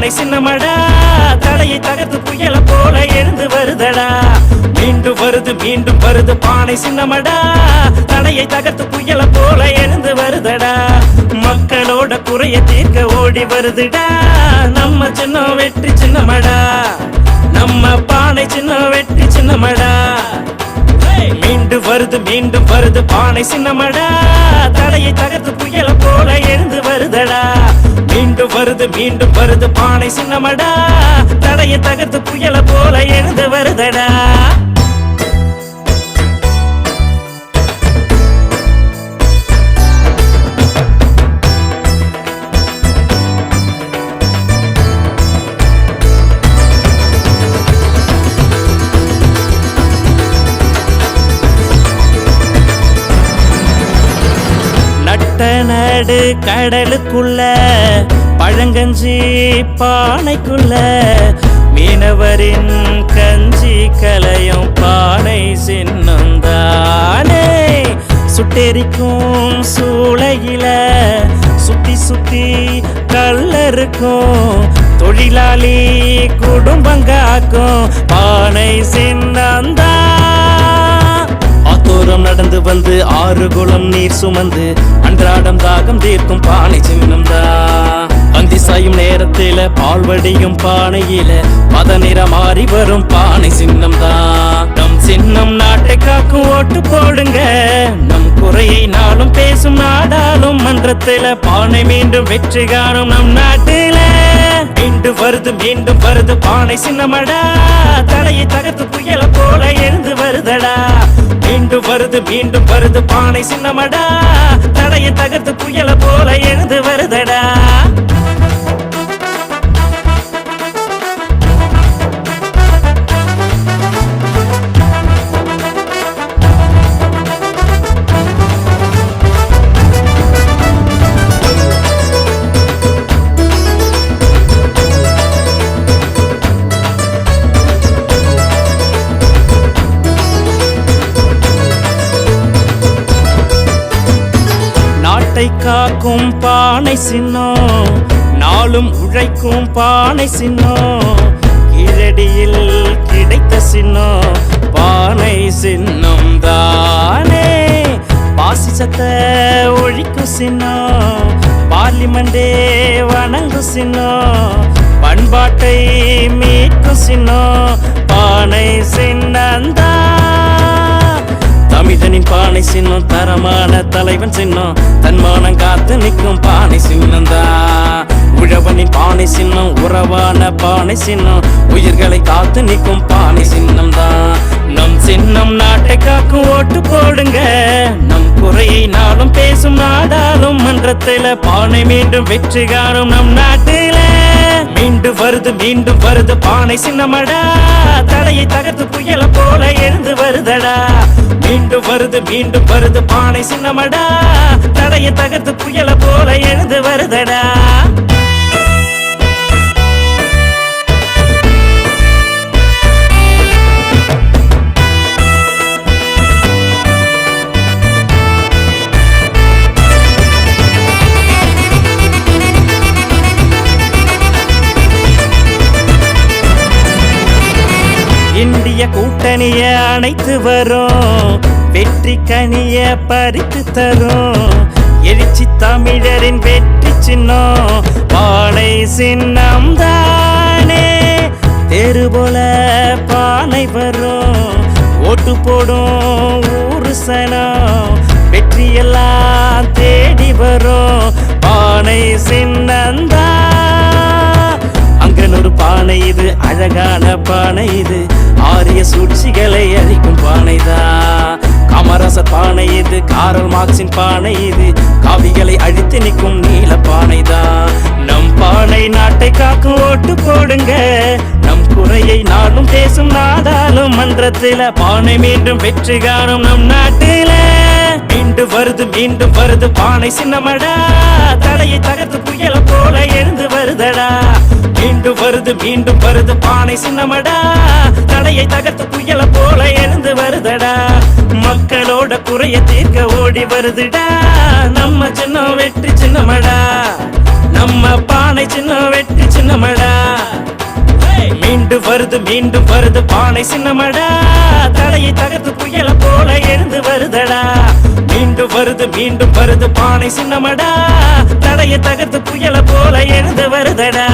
பானை சின்னமடா தடையை தகர்த்து புயல போல எழுந்து வருதடா மீண்டும் வருது பானை சின்னமடா தடையை தகர்த்து புயல போல எழுந்து வருதடா மக்களோட குறைய தீர்க்க ஓடி வருதுடா நம்ம சின்னம் வெற்றி சின்னமடா நம்ம பானை சின்னம் வெற்றி சின்னமடா மீண்டும் வருது பானை சின்னமடா தடையை தகர்த்து புயல போல எழுந்து வருதடா மீண்டும் வருது பானை சின்னமடா தடையை தகர்த்து புயல போல எழுந்து வருதடா நடு கடலுக்குள்ள பழங்கஞ்சி பானைக்குள்ள மீனவரின் கஞ்சி கலையும் பானை சின்னந்தானே சுட்டெரிக்கும் சூளையில சுத்தி கல்லருக்கும் தொழிலாளி குடும்பங்காக்கும் பானை சின்னந்தா ஆத்தோரம் நடந்து வந்து 6 குளம் நீர் சுமந்து அன்றாடம் தாகம் தீர்க்கும் பானை சின்னம்தா அந்தி சாயும் நேரத்தில பால்வடியும் பானையில மத நிற மாறி வரும் பானை சின்னம்தா நம் சின்னம் நாட்டை காக்கும் ஓட்டு போடுங்க நம் குறையை நாளும் பேசும் நாடாளும் மன்றத்தில பானை மீண்டும் வெற்றி காணும் நம் நாட்டில மீண்டும் வருது பானை சின்னமடா தடையை தகர்த்து புயல போல எழுந்து வருதடா மீண்டும் வருது பானை சின்னமடா தடையை தகர்த்து புயல போல எழுந்து வருதடா காக்கும் பானை சின்னம் நாளும் உழைக்கும் பானை சின்னம் கீழடியில் கிடைத்த சின்னம் பானை சின்னம் தானே பாசிசத்தை ஒழிக்கும் சின்னம் பார்லிமெண்டே வணங்கும் சின்னம் பண்பாட்டை மீட்கும் சின்னம் பானை சின்னந்தா தமிழனின் பானை சின்னம் தரமான தலைவன் சின்னம் தன்மானம் காத்து நிற்கும் பானை சின்னந்தா உழவனின் பானை சின்னம் உறவான பானை சின்னம் உயிர்களை காத்து நிற்கும் பானை சின்னம்தா நம் சின்னம் நாட்டை காக்கும் ஓட்டு போடுங்க நம் குறையை நாளும் பேசும் நாடாளும் மன்றத்தில பானை மீண்டும் வெற்றி காணும் நம் நாட்டில மீண்டும் வருது பானை சின்னமடா தடையை தகர்த்து புயல போல எழுந்து வருதடா மீண்டும் வருது பானை சின்னமடா தடையை தகர்த்து புயல போல எழுந்து வருதடா இந்திய கூட்டணிய அணைத்து வரும் வெற்றி கனிய பறித்து தரும் எழுச்சி தமிழரின் வெற்றி சின்னம் பானை சின்னம் தானே தெரு போல பானை வரும் ஓட்டு போடும் ஊரு சனம் வெற்றி எல்லாம் தேடி வரும் பானை சின்னந்தா அங்கனொரு பானை இது அழகான பானை இது ஆரிய சூழ்ச்சிகளை அழிக்கும் பானைதான் காமராசர் பானை இது காரல் மார்க்சின் பானை இது காவிகளை அழித்து நிற்கும் நீல பானைதான் நம் பானை நாட்டை காக்கும் ஓட்டு போடுங்க நம் குறையை நாளும் பேசும் நாடாளும் மன்றத்தில பானை மீண்டும் வெற்றி காணும் நம் நாட்டில மீண்டும் வருது பானை சின்னமடா தடையை தகர்த்து புயல போல எழுந்து வருதடா மீண்டும் வருது பானை சின்னமடா தடையை தகர்த்து புயல போல எழுந்து வருதடா மக்களோட குறைய தீர்க்க ஓடி வருதுடா நம்ம சின்னம் வெற்றி சின்னமடா நம்ம பானை சின்ன வெற்றி சின்னமடா மீண்டும் வருது பானை சின்னமடா தடையை தகர்த்து புயல போல எழுந்து வருதடா மீண்டும் வருது பானை சின்னமடா தடையை தகர்த்து புயல போல எழுந்து வருதடா